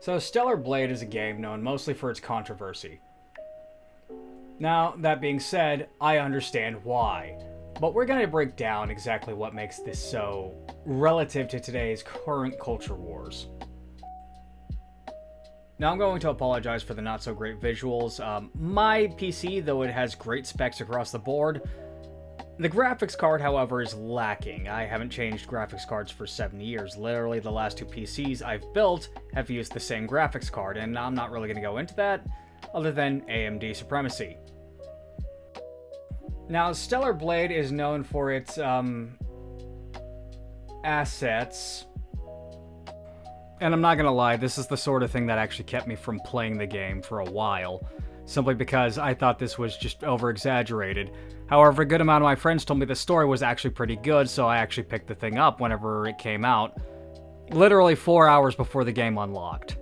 So Stellar Blade is a game known mostly for its controversy. Now, that being said, I understand why, but we're going to break down exactly what makes this so relative to today's current culture wars. Now I'm going to apologize for the not so great visuals. My PC, though it has great specs across the board, the graphics card, however, is lacking. I haven't changed graphics cards for 7 years. Literally, the last two PCs I've built have used the same graphics card, and I'm not really going to go into that, other than AMD supremacy. Now, Stellar Blade is known for its, assets. And I'm not going to lie, this is the sort of thing that actually kept me from playing the game for a while, simply because I thought this was just over-exaggerated. However, a good amount of my friends told me the story was actually pretty good, so I actually picked the thing up whenever it came out, literally 4 hours before the game unlocked.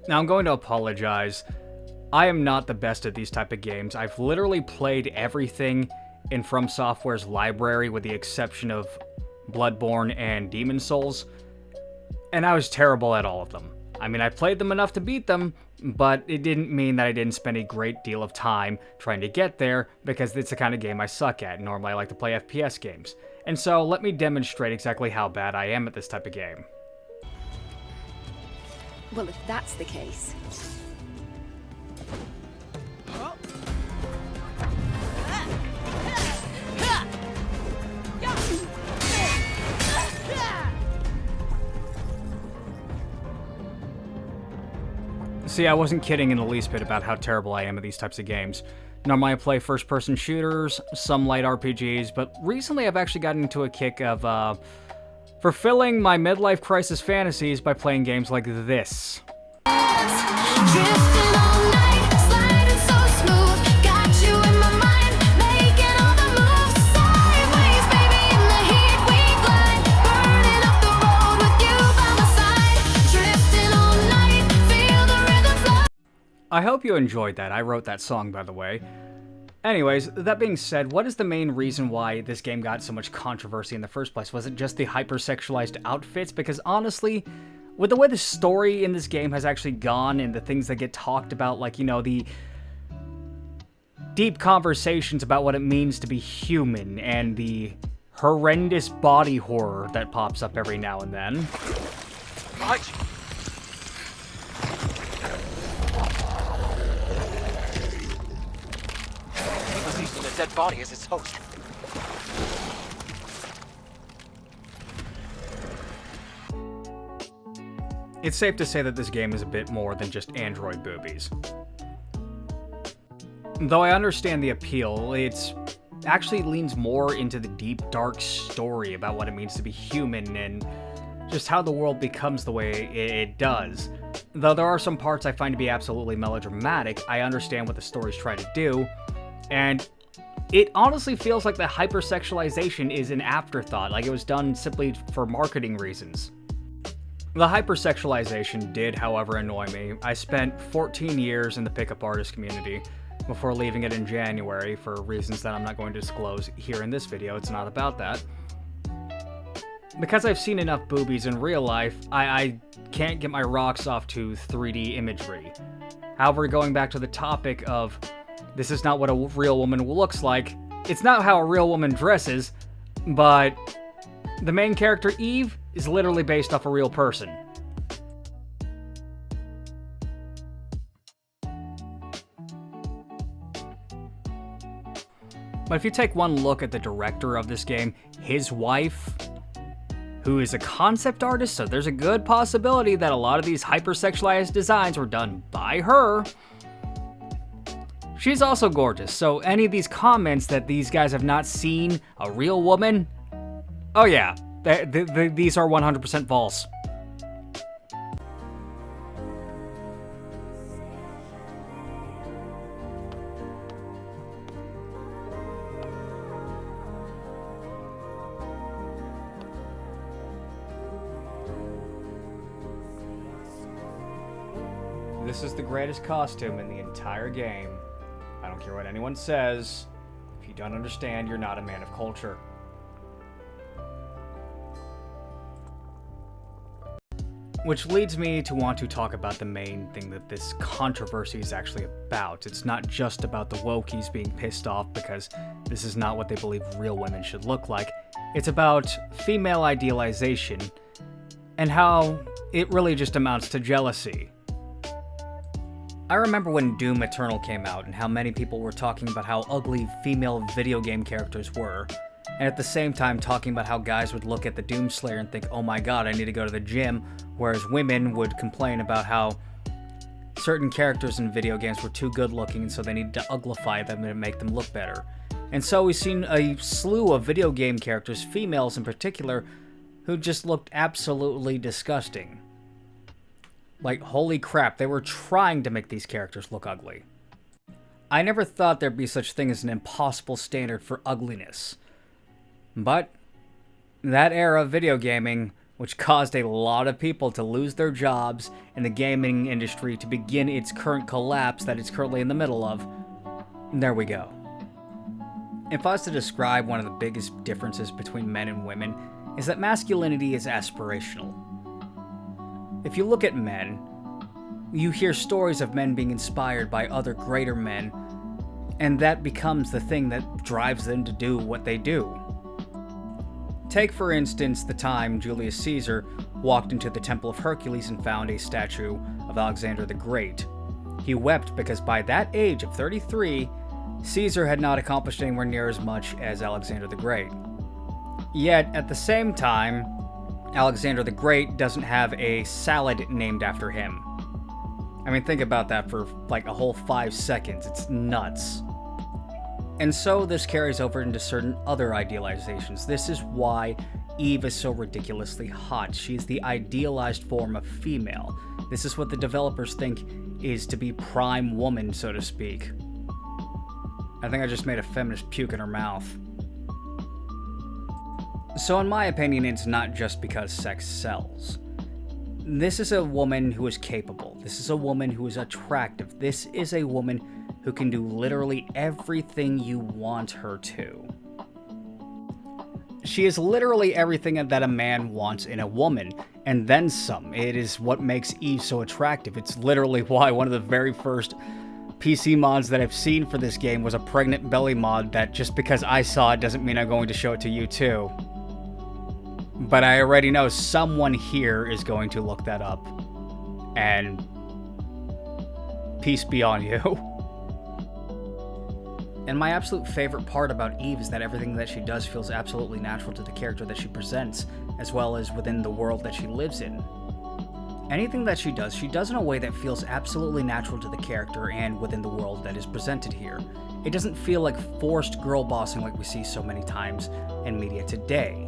Now, I'm going to apologize. I am not the best at these type of games. I've literally played everything in From Software's library with the exception of Bloodborne and Demon Souls, and I was terrible at all of them. I mean, I played them enough to beat them, but it didn't mean that I didn't spend a great deal of time trying to get there, because it's the kind of game I suck at. Normally I like to play FPS games. And so, let me demonstrate exactly how bad I am at this type of game. Well, if that's the case... See, I wasn't kidding in the least bit about how terrible I am at these types of games. Normally I play first-person shooters, some light RPGs, but recently I've actually gotten into a kick of, fulfilling my midlife crisis fantasies by playing games like this. I hope you enjoyed that. I wrote that song, by the way. Anyways, that being said, what is the main reason why this game got so much controversy in the first place? Was it just the hypersexualized outfits? Because honestly, with the way the story in this game has actually gone and the things that get talked about, like, you know, the deep conversations about what it means to be human and the horrendous body horror that pops up every now and then. What? Dead body as its host. It's safe to say that this game is a bit more than just android boobies. Though I understand the appeal, it actually leans more into the deep, dark story about what it means to be human and just how the world becomes the way it does. Though there are some parts I find to be absolutely melodramatic, I understand what the story's trying to do, and it honestly feels like the hypersexualization is an afterthought, like it was done simply for marketing reasons. The hypersexualization did, however, annoy me. I spent 14 years in the pickup artist community before leaving it in January for reasons that I'm not going to disclose here in this video. It's not about that. Because I've seen enough boobies in real life, I can't get my rocks off to 3D imagery. However, going back to the topic of this is not what a real woman looks like. It's not how a real woman dresses, but the main character, Eve, is literally based off a real person. But if you take one look at the director of this game, his wife, who is a concept artist, so there's a good possibility that a lot of these hypersexualized designs were done by her. She's also gorgeous, so any of these comments that these guys have not seen a real woman, oh yeah, these are 100% false. This is the greatest costume in the entire game. I don't care what anyone says. If you don't understand, you're not a man of culture. Which leads me to want to talk about the main thing that this controversy is actually about. It's not just about the wokies being pissed off because this is not what they believe real women should look like. It's about female idealization and how it really just amounts to jealousy. I remember when Doom Eternal came out and how many people were talking about how ugly female video game characters were, and at the same time talking about how guys would look at the Doomslayer and think, oh my god, I need to go to the gym, whereas women would complain about how certain characters in video games were too good looking and so they needed to uglify them and make them look better. And so we've seen a slew of video game characters, females in particular, who just looked absolutely disgusting. Like, holy crap, they were trying to make these characters look ugly. I never thought there'd be such thing as an impossible standard for ugliness. But that era of video gaming, which caused a lot of people to lose their jobs and the gaming industry to begin its current collapse that it's currently in the middle of, there we go. If I was to describe one of the biggest differences between men and women, is that masculinity is aspirational. If you look at men, you hear stories of men being inspired by other greater men, and that becomes the thing that drives them to do what they do. Take, for instance, the time Julius Caesar walked into the Temple of Hercules and found a statue of Alexander the Great. He wept because by that age of 33, Caesar had not accomplished anywhere near as much as Alexander the Great. Yet, at the same time, Alexander the Great doesn't have a salad named after him. I mean, think about that for like a whole 5 seconds. It's nuts. And so this carries over into certain other idealizations. This is why Eve is so ridiculously hot. She's the idealized form of female. This is what the developers think is to be prime woman, so to speak. I think I just made a feminist puke in her mouth. So in my opinion, it's not just because sex sells. This is a woman who is capable. This is a woman who is attractive. This is a woman who can do literally everything you want her to. She is literally everything that a man wants in a woman, and then some. It is what makes Eve so attractive. It's literally why one of the very first PC mods that I've seen for this game was a pregnant belly mod that just because I saw it doesn't mean I'm going to show it to you too. But I already know someone here is going to look that up. And peace be on you. And my absolute favorite part about Eve is that everything that she does feels absolutely natural to the character that she presents, as well as within the world that she lives in. Anything that she does in a way that feels absolutely natural to the character and within the world that is presented here. It doesn't feel like forced girl bossing like we see so many times in media today.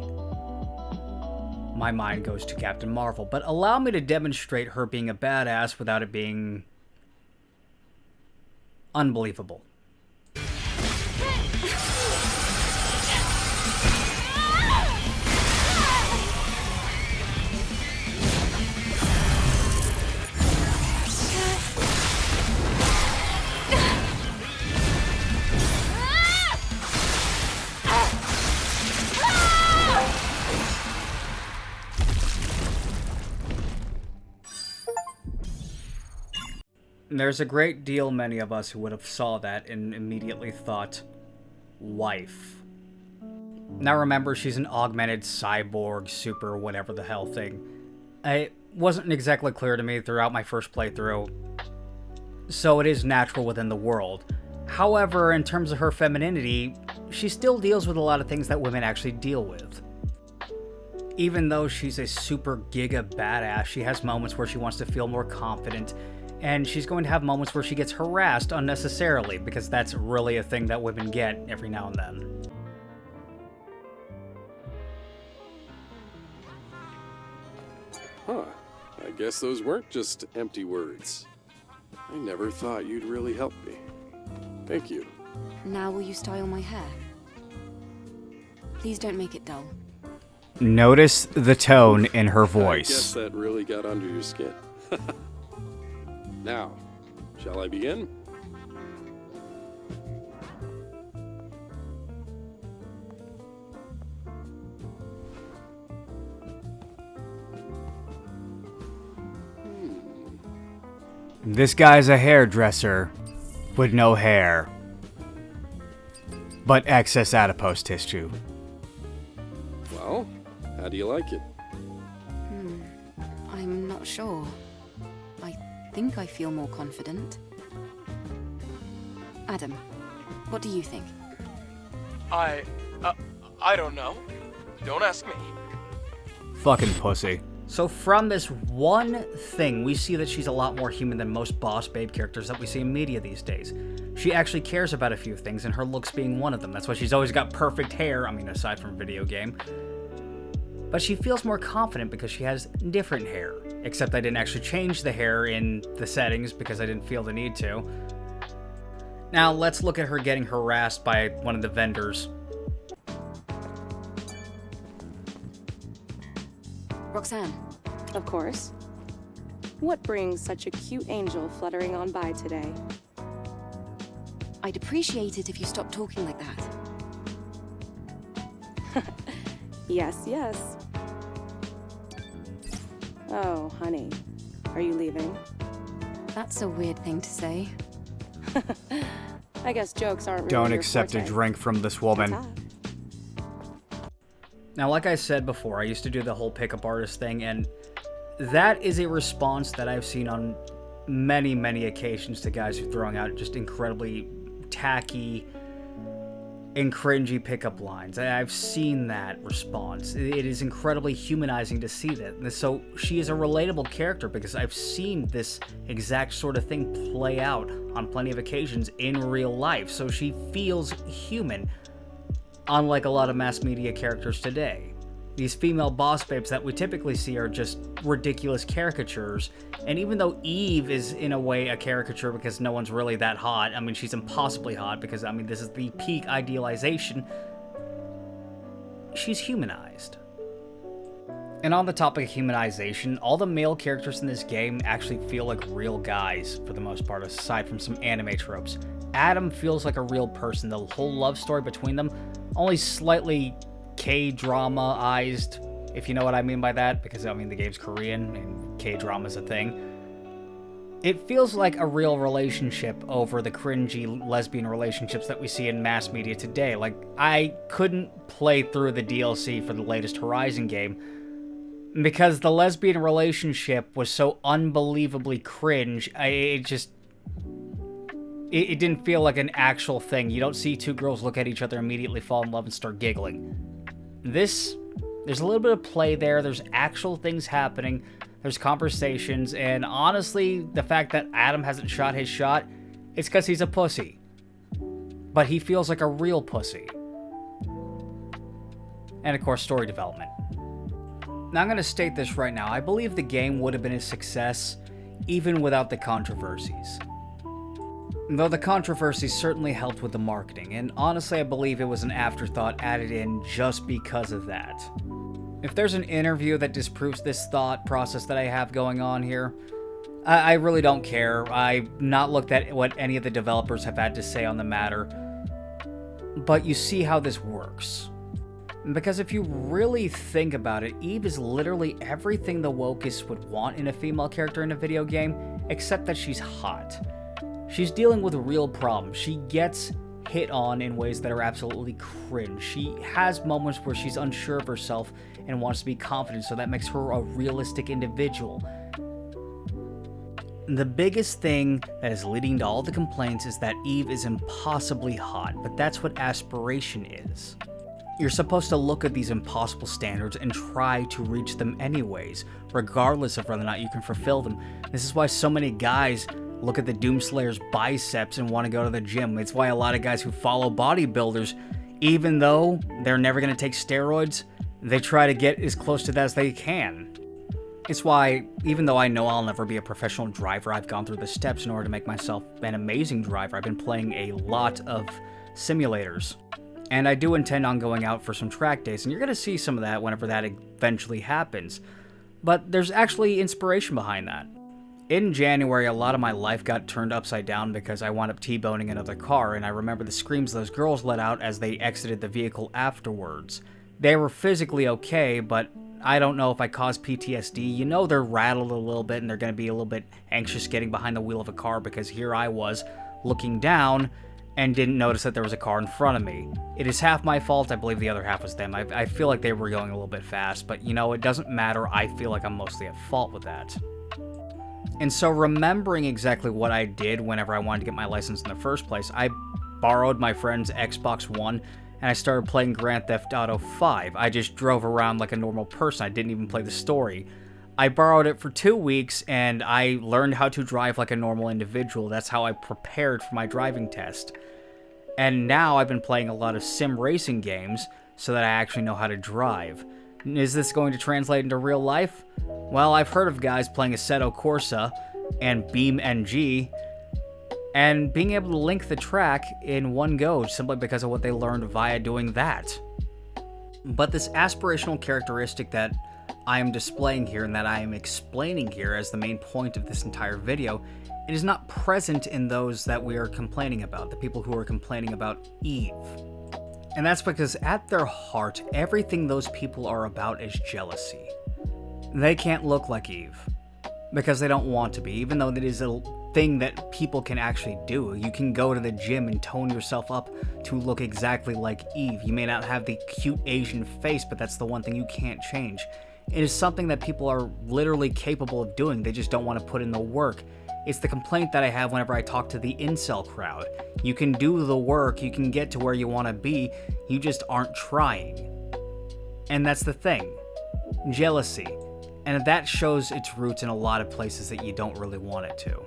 My mind goes to Captain Marvel, but allow me to demonstrate her being a badass without it being unbelievable. There's a great deal many of us who would have saw that and immediately thought, wife. Now remember, she's an augmented cyborg, super whatever the hell thing. It wasn't exactly clear to me throughout my first playthrough, so it is natural within the world. However, in terms of her femininity, she still deals with a lot of things that women actually deal with. Even though she's a super giga badass, she has moments where she wants to feel more confident, and she's going to have moments where she gets harassed unnecessarily, because that's really a thing that women get every now and then. Huh. I guess those weren't just empty words. I never thought you'd really help me. Thank you. Now will you style my hair? Please don't make it dull. Notice the tone in her I guess voice. that really got under your skin. Now, shall I begin? This guy's a hairdresser with no hair, but excess adipose tissue. Well, how do you like it? I'm not sure. I think I feel more confident. Adam, what do you think? I don't know. Don't ask me. Fucking pussy. So from this one thing, we see that she's a lot more human than most boss babe characters that we see in media these days. She actually cares about a few things, and her looks being one of them. That's why she's always got perfect hair, I mean, aside from video game. But she feels more confident because she has different hair. Except I didn't actually change the hair in the settings because I didn't feel the need to. Now, let's look at her getting harassed by one of the vendors. Roxanne, Of course. What brings such a cute angel fluttering on by today? I'd appreciate it if you stopped talking like that. Yes, yes. Oh, honey. Are you leaving? That's a weird thing to say. I guess jokes aren't really Don't your accept a forte. drink from this woman. Ta-ta. Now, like I said before, I used to do the whole pickup artist thing, and that is a response that I've seen on many, many occasions to guys who are throwing out just incredibly tacky and cringy pickup lines. I've seen that response. It is incredibly humanizing to see that. And so she is a relatable character because I've seen this exact sort of thing play out on plenty of occasions in real life. So she feels human, unlike a lot of mass media characters today. These female boss babes that we typically see are just ridiculous caricatures, and even though Eve is in a way a caricature because no one's really that hot, I mean, she's impossibly hot because, I mean, this is the peak idealization, she's humanized. And on the topic of humanization, all the male characters in this game actually feel like real guys for the most part, aside from some anime tropes. Adam feels like a real person. The whole love story between them, only slightly K-drama-ized, if you know what I mean by that, because, I mean, the game's Korean and K-drama's a thing. It feels like a real relationship over the cringy lesbian relationships that we see in mass media today. Like, I couldn't play through the DLC for the latest Horizon game because the lesbian relationship was so unbelievably cringe. It didn't feel like an actual thing. You don't see two girls look at each other, immediately fall in love, and start giggling. There's a little bit of play there. There's actual things happening. There's conversations. And honestly, the fact that Adam hasn't shot his shot, it's because he's a pussy. But he feels like a real pussy. And of course, story development. Now I'm going to state this right now. I believe the game would have been a success even without the controversies. Though the controversies certainly helped with the marketing, and honestly I believe it was an afterthought added in just because of that. If there's an interview that disproves this thought process that I have going on here, I really don't care. I've not looked at what any of the developers have had to say on the matter, but you see how this works. Because if you really think about it, Eve is literally everything the wokeists would want in a female character in a video game, except that she's hot. She's dealing with real problems. She gets hit on in ways that are absolutely cringe. She has moments where she's unsure of herself and wants to be confident, so that makes her a realistic individual. The biggest thing that is leading to all the complaints is that Eve is impossibly hot, but that's what aspiration is. You're supposed to look at these impossible standards and try to reach them anyways, regardless of whether or not you can fulfill them. This is why so many guys look at the Doomslayer's biceps and want to go to the gym. It's why a lot of guys who follow bodybuilders, even though they're never going to take steroids, they try to get as close to that as they can. It's why, even though I know I'll never be a professional driver, I've gone through the steps in order to make myself an amazing driver. I've been playing a lot of simulators. And I do intend on going out for some track days, and you're going to see some of that whenever that eventually happens. But there's actually inspiration behind that. In January, a lot of my life got turned upside down because I wound up T-boning another car, and I remember the screams those girls let out as they exited the vehicle afterwards. They were physically okay, but I don't know if I cause PTSD. You know they're rattled a little bit and they're going to be a little bit anxious getting behind the wheel of a car because here I was looking down and didn't notice that there was a car in front of me. It is half my fault. I believe the other half was them. I feel like they were going a little bit fast, but you know, it doesn't matter. I feel like I'm mostly at fault with that. And so remembering exactly what I did whenever I wanted to get my license in the first place, I borrowed my friend's Xbox One and I started playing Grand Theft Auto 5. I just drove around like a normal person. I didn't even play the story. I borrowed it for 2 weeks and I learned how to drive like a normal individual. That's how I prepared for my driving test. And now I've been playing a lot of sim racing games so that I actually know how to drive. Is this going to translate into real life? Well, I've heard of guys playing Assetto Corsa and Beam NG and being able to link the track in one go simply because of what they learned via doing that. But this aspirational characteristic that I am displaying here and that I am explaining here as the main point of this entire video, it is not present in those that we are complaining about, the people who are complaining about Eve. And that's because at their heart, everything those people are about is jealousy. They can't look like Eve because they don't want to be, even though that is a thing that people can actually do. You can go to the gym and tone yourself up to look exactly like Eve. You may not have the cute Asian face, but that's the one thing you can't change. It is something that people are literally capable of doing. They just don't want to put in the work. It's the complaint that I have whenever I talk to the incel crowd. You can do the work, you can get to where you want to be, you just aren't trying. And that's the thing. Jealousy. And that shows its roots in a lot of places that you don't really want it to.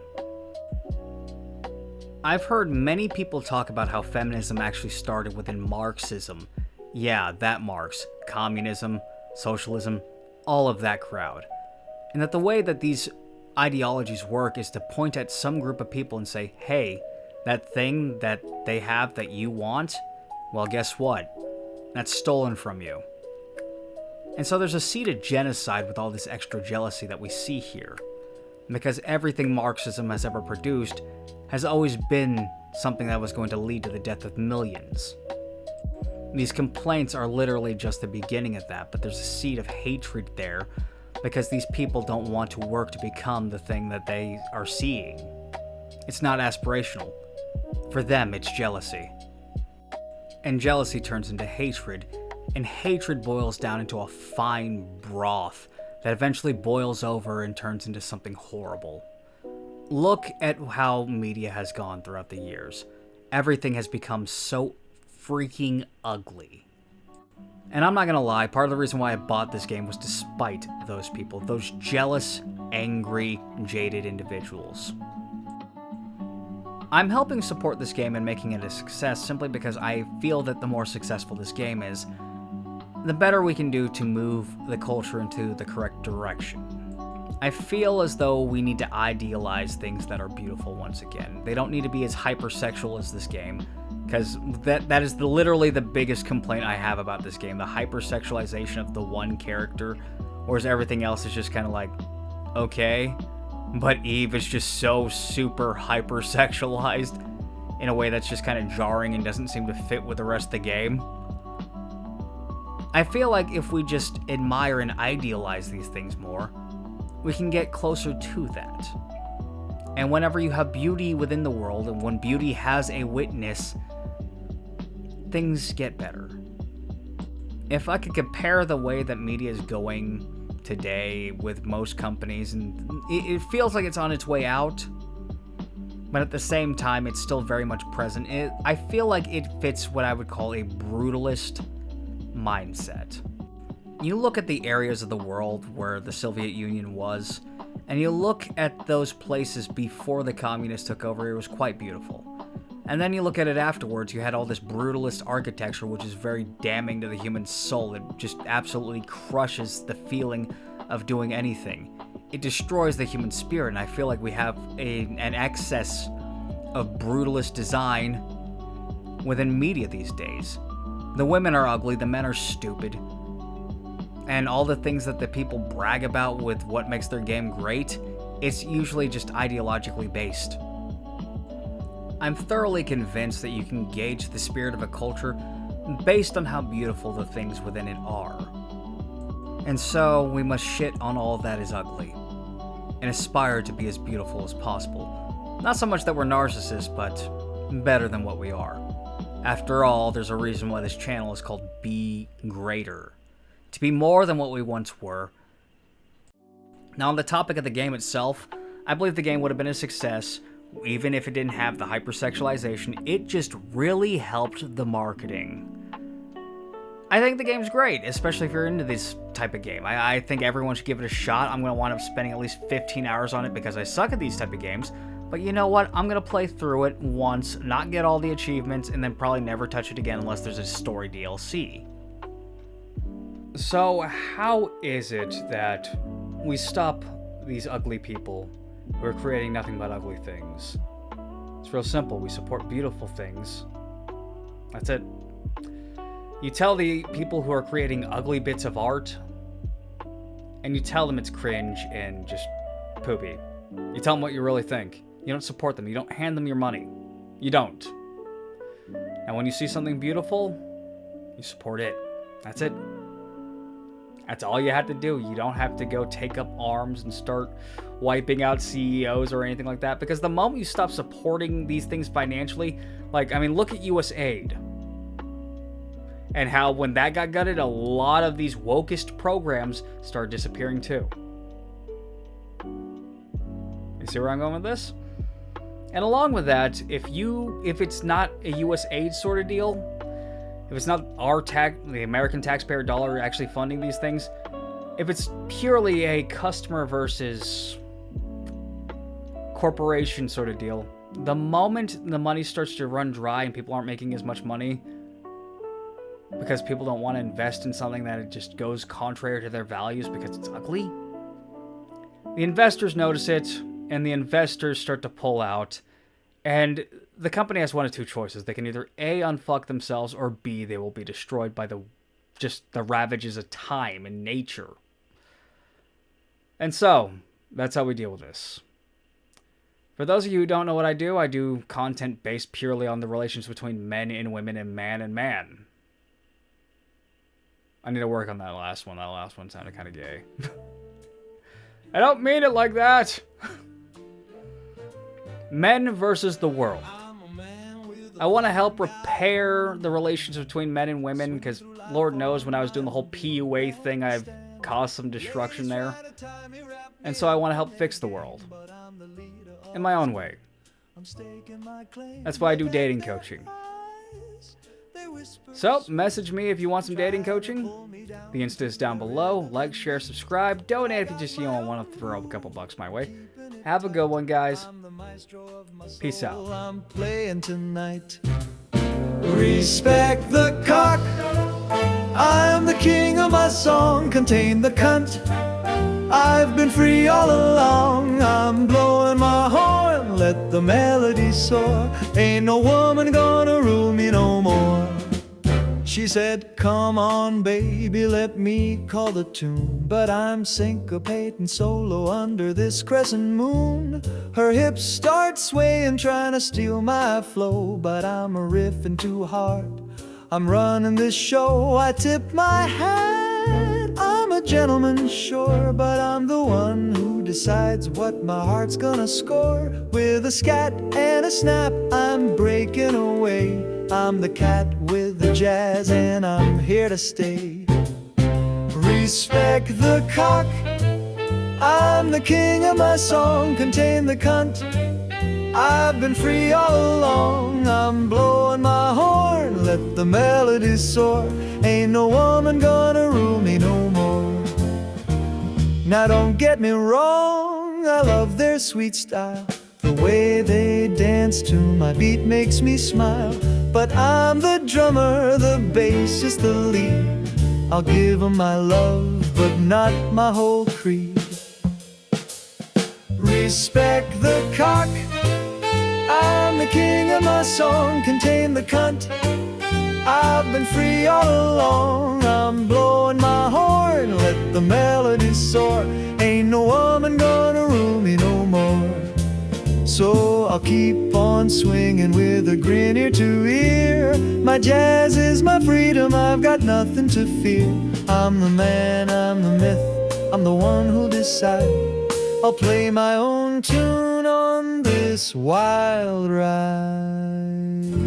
I've heard many people talk about how feminism actually started within Marxism. Yeah, that Marx. Communism, socialism, all of that crowd. And that the way that these ideologies work is to point at some group of people and say, hey, that thing that they have that you want, well, guess what? That's stolen from you. And so there's a seed of genocide with all this extra jealousy that we see here. Because everything Marxism has ever produced has always been something that was going to lead to the death of millions. These complaints are literally just the beginning of that, but there's a seed of hatred there because these people don't want to work to become the thing that they are seeing. It's not aspirational. For them, it's jealousy. And jealousy turns into hatred, and hatred boils down into a fine broth that eventually boils over and turns into something horrible. Look at how media has gone throughout the years. Everything has become so freaking ugly. And I'm not gonna lie, part of the reason why I bought this game was to spite those people, those jealous, angry, jaded individuals. I'm helping support this game and making it a success simply because I feel that the more successful this game is, the better we can do to move the culture into the correct direction. I feel as though we need to idealize things that are beautiful once again. They don't need to be as hypersexual as this game, because that is literally the biggest complaint I have about this game, the hypersexualization of the one character, whereas everything else is just kind of like, okay, but Eve is just so super hypersexualized in a way that's just kind of jarring and doesn't seem to fit with the rest of the game. I feel like if we just admire and idealize these things more, we can get closer to that. And whenever you have beauty within the world, and when beauty has a witness, things get better. If I could compare the way that media is going today with most companies, and it feels like it's on its way out, but at the same time, it's still very much present. I feel like it fits what I would call a brutalist mindset. You look at the areas of the world where the Soviet Union was, and you look at those places before the communists took over, it was quite beautiful. And then you look at it afterwards, you had all this brutalist architecture, which is very damning to the human soul. It just absolutely crushes the feeling of doing anything. It destroys the human spirit, and I feel like we have an excess of brutalist design within media these days. The women are ugly, the men are stupid, and all the things that the people brag about with what makes their game great, it's usually just ideologically based. I'm thoroughly convinced that you can gauge the spirit of a culture based on how beautiful the things within it are. And so we must shit on all that is ugly and aspire to be as beautiful as possible. Not so much that we're narcissists, but better than what we are. After all, there's a reason why this channel is called Be Greater. To be more than what we once were. Now, on the topic of the game itself, I believe the game would have been a success even if it didn't have the hypersexualization. It just really helped the marketing. I think the game's great, especially if you're into this type of game. I think everyone should give it a shot. I'm going to wind up spending at least 15 hours on it because I suck at these type of games. But you know what? I'm going to play through it once, not get all the achievements, and then probably never touch it again unless there's a story DLC. So, how is it that we stop these ugly people who are creating nothing but ugly things? It's real simple. We support beautiful things. That's it. You tell the people who are creating ugly bits of art, and you tell them it's cringe and just poopy. You tell them what you really think. You don't support them. You don't hand them your money. You don't. And when you see something beautiful, you support it. That's it. That's all you have to do. You don't have to go take up arms and start wiping out CEOs or anything like that. Because the moment you stop supporting these things financially, look at USAID. And how when that got gutted, a lot of these wokest programs started disappearing too. You see where I'm going with this? And along with that, if it's not a USAID sort of deal, if it's not the American taxpayer dollar actually funding these things, if it's purely a customer versus corporation sort of deal, the moment the money starts to run dry and people aren't making as much money because people don't want to invest in something that it just goes contrary to their values because it's ugly, the investors notice it and the investors start to pull out. And the company has one of two choices. They can either A, unfuck themselves, or B, they will be destroyed by the ravages of time and nature. And so, that's how we deal with this. For those of you who don't know what I do content based purely on the relations between men and women and man. I need to work on that last one. That last one sounded kind of gay. I don't mean it like that. Men versus the world. I want to help repair the relations between men and women because Lord knows when I was doing the whole PUA thing, I've caused some destruction there. And so I want to help fix the world. In my own way. That's why I do dating coaching. So, message me if you want some dating coaching. The Insta is down below. Like, share, subscribe. Donate if you just want to throw a couple bucks my way. Have a good one, guys. Peace out. I'm playing tonight. Respect the cock. I'm the king of my song. Contain the cunt. I've been free all along. I'm blowing my horn. Let the melody soar. Ain't no woman gonna rule me no more. She said, come on, baby, let me call the tune. But I'm syncopating solo under this crescent moon. Her hips start swaying, trying to steal my flow. But I'm a riffing too hard. I'm running this show. I tip my hat. I'm a gentleman, sure, but I'm the one who decides what my heart's gonna score. With a scat and a snap, I'm breaking away. I'm the cat with the jazz and I'm here to stay. Respect the cock. I'm the king of my song. Contain the cunt. I've been free all along. I'm blowing my horn. Let the melody soar. Ain't no woman gonna rule me no more. Now don't get me wrong, I love their sweet style. The way they dance to my beat makes me smile. But I'm the drummer, the bassist, the lead. I'll give 'em my love, but not my whole creed. Respect the cock. I'm the king of my song. Contain the cunt. I've been free all along. I'm blowing my horn. Let the melody soar. Ain't no woman gonna rule me no more. So I'll keep on swinging with a grin ear to ear. My jazz is my freedom, I've got nothing to fear. I'm the man, I'm the myth, I'm the one who'll decide. I'll play my own tune on this wild ride.